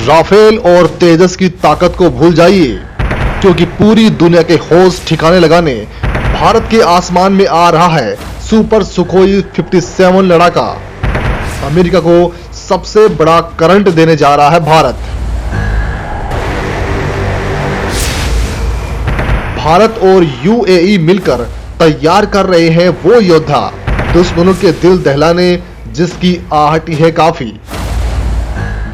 Rafale और तेजस की ताकत को भूल जाइए, क्योंकि पूरी दुनिया के होश ठिकाने लगाने भारत के आसमान में आ रहा है सुपर सुखोई 57 लड़ाका। अमेरिका को सबसे बड़ा करंट देने जा रहा है भारत। भारत और यूएई मिलकर तैयार कर रहे हैं वो योद्धा, दुश्मनों के दिल दहलाने जिसकी आहट है काफी।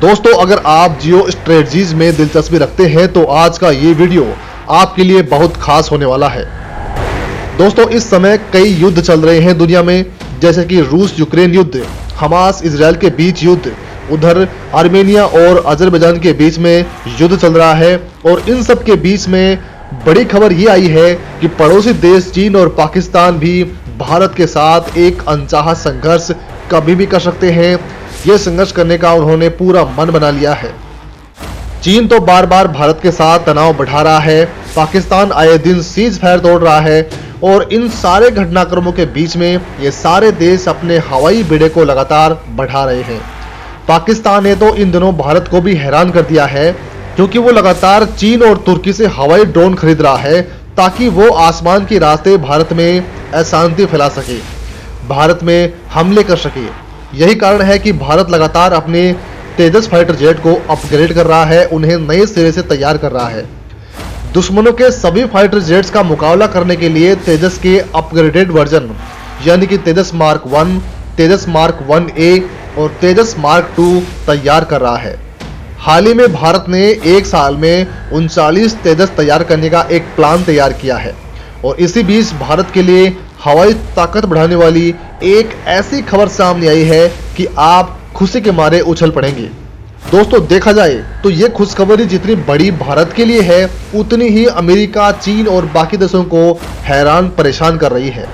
दोस्तों, अगर आप जियो स्ट्रेटजीज में दिलचस्पी रखते हैं तो आज का ये वीडियो आपके लिए बहुत खास होने वाला है। दोस्तों, इस समय कई युद्ध चल रहे हैं दुनिया में, जैसे कि रूस यूक्रेन युद्ध, हमास इजराइल के बीच युद्ध, उधर आर्मेनिया और अजरबैजान के बीच में युद्ध चल रहा है। और इन सब के बीच में बड़ी खबर ये आई है कि पड़ोसी देश चीन और पाकिस्तान भी भारत के साथ एक अनचाहा संघर्ष कभी भी कर सकते हैं। ये संघर्ष करने का उन्होंने पूरा मन बना लिया है। चीन तो बार बार भारत के साथ तनाव बढ़ा रहा है, पाकिस्तान आए दिन सीज फायर तोड़ रहा है, और इन सारे घटनाक्रमों के बीच में ये सारे देश अपने हवाई बेड़े को लगातार बढ़ा रहे हैं। पाकिस्तान ने तो इन दिनों भारत को भी हैरान कर दिया है, क्योंकि वो लगातार चीन और तुर्की से हवाई ड्रोन खरीद रहा है ताकि वो आसमान के रास्ते भारत में अशांति फैला सके, भारत में हमले कर सके। यही कारण है कि भारत लगातार अपने तेजस फाइटर जेट को अपग्रेड कर रहा है, उन्हें नए सिरे से तैयार कर रहा है। दुश्मनों के सभी फाइटर जेट्स का मुकाबला करने के लिए तेजस के अपग्रेडेड वर्जन यानी कि तेजस मार्क 1, तेजस मार्क 1A और तेजस मार्क 2 तैयार कर रहा है। हाल ही में भारत ने एक साल में 39 तेजस तैयार करने का एक प्लान तैयार किया है, और इसी बीच भारत के लिए हवाई ताकत बढ़ाने वाली एक ऐसी खबर सामने आई है कि आप खुशी के मारे उछल पड़ेंगे। दोस्तों, देखा जाए तो ये खुशखबरी जितनी बड़ी भारत के लिए है, उतनी ही अमेरिका, चीन और बाकी देशों को हैरान परेशान कर रही है,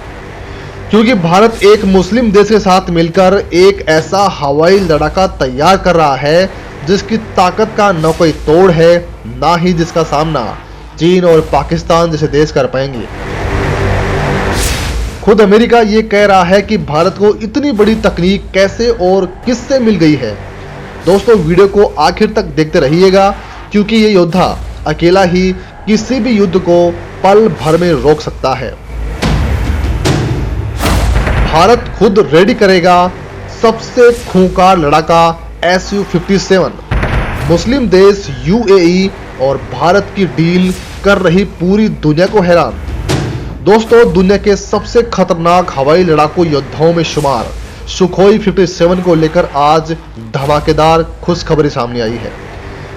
क्योंकि भारत एक मुस्लिम देश के साथ मिलकर एक ऐसा हवाई लड़ाका तैयार कर रहा है जिसकी ताकत का न कोई तोड़ है, ना ही जिसका सामना चीन और पाकिस्तान जैसे देश कर पाएंगे। खुद अमेरिका ये कह रहा है कि भारत को इतनी बड़ी तकनीक कैसे और किससे मिल गई है। दोस्तों, वीडियो को आखिर तक देखते रहिएगा, क्योंकि ये योद्धा अकेला ही किसी भी युद्ध को पल भर में रोक सकता है। भारत खुद रेडी करेगा सबसे खूंखार लड़ाका Su-57। मुस्लिम देश यूएई और भारत की डील कर रही पूरी दुनिया को हैरान। दोस्तों, दुनिया के सबसे खतरनाक हवाई लड़ाकू योद्धाओं में शुमार सुखोई 57 को लेकर आज धमाकेदार खुशखबरी सामने आई है।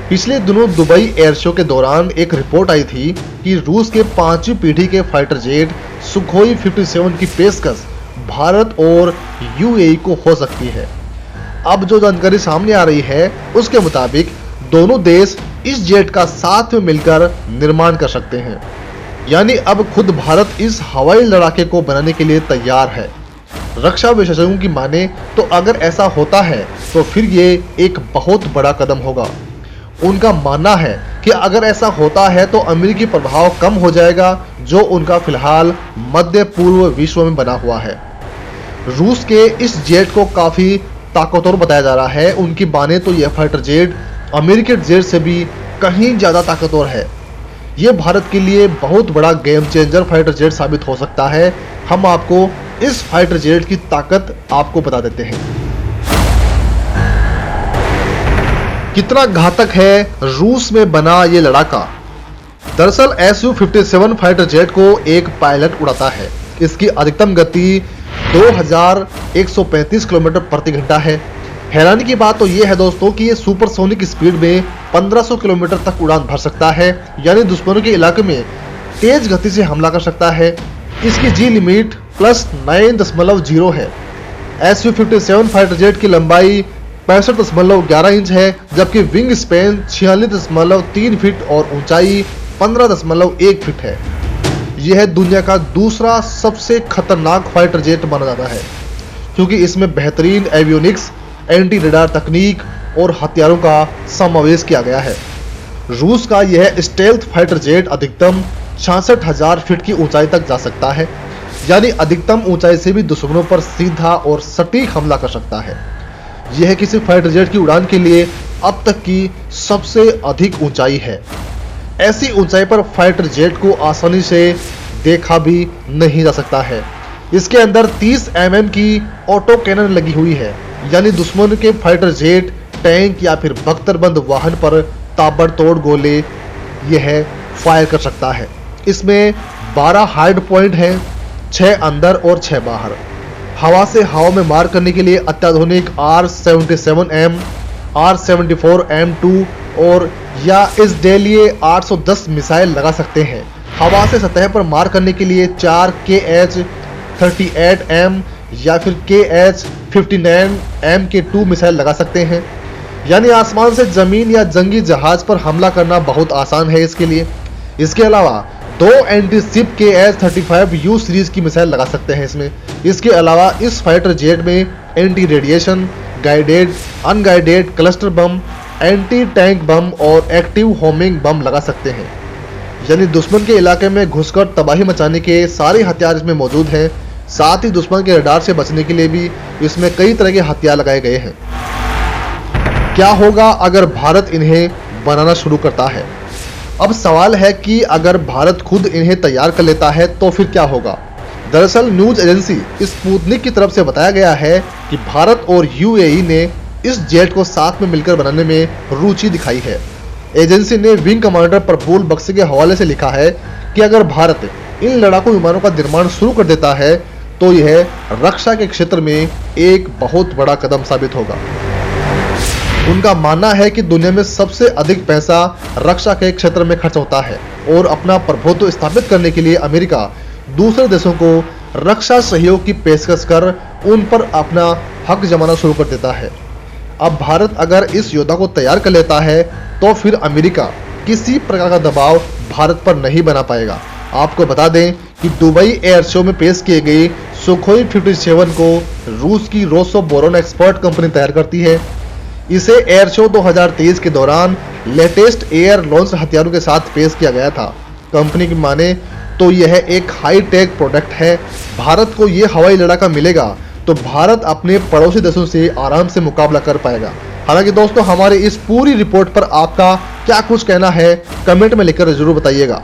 पिछले दिनों दुबई एयर शो के दौरान एक रिपोर्ट आई थी कि रूस के 5वीं पीढ़ी के फाइटर जेट सुखोई 57 की पेशकश भारत और यूएई को हो सकती है। अब जो जानकारी सामने आ रही है उसके मुताबिक दोनों देश इस जेट का साथ में मिलकर निर्माण कर सकते हैं, यानी अब खुद भारत इस हवाई लड़ाके को बनाने के लिए तैयार है। रक्षा विशेषज्ञों की माने तो अगर ऐसा होता है तो फिर ये एक बहुत बड़ा कदम होगा। उनका मानना है कि अगर ऐसा होता है तो अमेरिकी प्रभाव कम हो जाएगा, जो उनका फिलहाल मध्य पूर्व विश्व में बना हुआ है। रूस के इस जेट को काफी ताकतवर बताया जा रहा है। उनकी माने तो यह फाइटर जेट अमेरिकी जेट से भी कहीं ज्यादा ताकतवर है। ये भारत के लिए बहुत बड़ा गेम चेंजर फाइटर जेट साबित हो सकता है। हम आपको इस फाइटर जेट की ताकत आपको बता देते हैं। कितना घातक है रूस में बना ये लड़ाका। दरअसल Su-57 फाइटर जेट को एक पायलट उड़ाता है। इसकी अधिकतम गति 2135 किलोमीटर प्रति घंटा है। हैरानी की बात तो यह है दोस्तों कि ये सुपरसोनिक स्पीड में 1500 किलोमीटर तक उड़ान भर सकता है, यानी दुश्मनों के इलाके में तेज गति से हमला कर सकता है। इसकी जी लिमिट +9.0 है। Su-57 फाइटर जेट की लंबाई 65.11 इंच है, जबकि विंग स्पेन 46.3 फीट और ऊंचाई 15.1 फीट है। यह है दुनिया का दूसरा सबसे खतरनाक फाइटर जेट माना जाता है, क्योंकि इसमें बेहतरीन एवियोनिक्स, एंटी रेडार तकनीक और हथियारों का समावेश किया गया है। रूस का यह स्टेल्थ फाइटर जेट अधिकतम 66,000 फीट की ऊंचाई तक जा सकता है, यानी अधिकतम ऊंचाई से भी दुश्मनों पर सीधा और सटीक हमला कर सकता है। यह किसी फाइटर जेट की उड़ान के लिए अब तक की सबसे अधिक ऊंचाई है। ऐसी ऊंचाई पर फाइटर जेट को आसानी से देखा भी नहीं जा सकता है। इसके अंदर 30 mm की ऑटो कैनन लगी हुई है, यानी दुश्मन के फाइटर जेट, टैंक या फिर बख्तरबंद वाहन पर ताबड़तोड़ गोले यह फायर कर सकता है। इसमें 12 हार्ड पॉइंट हैं, 6 अंदर और 6 बाहर। हवा से हवा में मार करने के लिए अत्याधुनिक R77M, R74M2 और या इस डेलिए 810 मिसाइल लगा सकते हैं। हवा से सतह पर मार करने के लिए 4 KH-38M या फिर KH-59M के 2 मिसाइल लगा सकते हैं, यानी आसमान से जमीन या जंगी जहाज पर हमला करना बहुत आसान है इसके लिए। इसके अलावा 2 एंटी-शिप KH-35U सीरीज की मिसाइल लगा सकते हैं इसमें। इसके अलावा इस फाइटर जेट में anti radiation, guided, unguided cluster bomb, anti tank bomb और एक्टिव होमिंग बम लगा सकते हैं, यानी दुश्मन के इलाके में घुसकर तबाही मचाने के सारे हथियार इसमें मौजूद हैं। साथ ही दुश्मन के रडार से बचने के लिए भी इसमें कई तरह के हथियार लगाए गए हैं। क्या होगा अगर भारत इन्हें बनाना शुरू करता है? अब सवाल है कि अगर भारत खुद इन्हें तैयार कर लेता है तो फिर क्या होगा। दरअसल न्यूज एजेंसी स्पुतनिक की तरफ से बताया गया है कि भारत और UAE ने इस जेट को साथ में मिलकर बनाने में रुचि दिखाई है। एजेंसी ने विंग कमांडर प्रफुल्ल बख्शी के हवाले से लिखा है कि अगर भारत इन लड़ाकू विमानों का निर्माण शुरू कर देता है तो यह रक्षा के क्षेत्र में एक बहुत बड़ा कदम साबित होगा। उनका मानना है कि दुनिया में सबसे अधिक पैसा रक्षा के क्षेत्र में खर्च होता है और अपना प्रभुत्व स्थापित करने के लिए अमेरिका दूसरे देशों को रक्षा सहयोग की पेशकश कर उन पर अपना हक जमाना शुरू कर देता है। अब भारत अगर इस योद्धा को तैयार कर लेता है तो फिर अमेरिका किसी प्रकार का दबाव भारत पर नहीं बना पाएगा। आपको बता दें कि दुबई एयर शो में पेश किए गए सुखोई 57 को रूस की रोसोबोरोन एक्सपर्ट कंपनी तैयार करती है। इसे एयर शो 2023 के दौरान लेटेस्ट एयर लॉन्च हथियारों के साथ पेश किया गया था। कंपनी की माने तो यह एक हाई टेक प्रोडक्ट है। भारत को यह हवाई लड़ाका मिलेगा तो भारत अपने पड़ोसी देशों से आराम से मुकाबला कर पाएगा। हालांकि दोस्तों, हमारे इस पूरी रिपोर्ट पर आपका क्या कुछ कहना है कमेंट में लिखकर जरूर बताइएगा।